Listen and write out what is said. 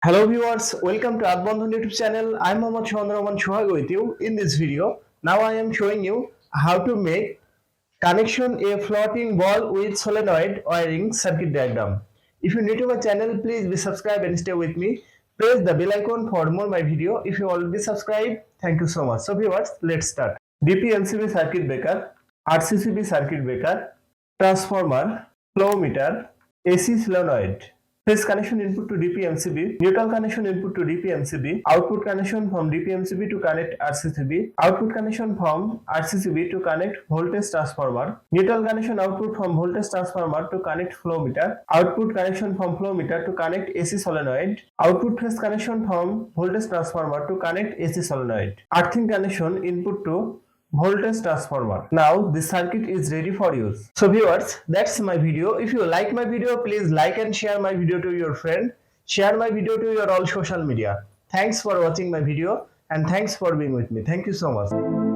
Hello viewers, welcome to Earthbondhon YouTube channel. I'm Mohammad Chandraman Shuhag with you. In this video, now I am showing you how to make connection a floating ball with solenoid wiring circuit diagram. If you're new to my channel, please be subscribed and stay with me. Press the bell icon for more my video. If you already subscribed, thank you so much. So viewers, let's start. DP-LCB circuit breaker, RCCB circuit breaker, transformer, flow meter, AC solenoid. Phase connection input to DP-MCB, neutral connection input to DP-MCB, output connection from DP-MCB to connect RCCB, output connection from RCCB to connect voltage transformer, neutral connection output from voltage transformer to connect flow meter, output connection from flow meter to connect AC solenoid, output phase connection from voltage transformer to connect AC solenoid, earthing connection input to voltage transformer. Now this circuit is ready for use. So viewers, that's my video. If you like my video, please like and share my video to your friend. Share my video to your all social media. Thanks for watching my video and thanks for being with me. Thank you so much.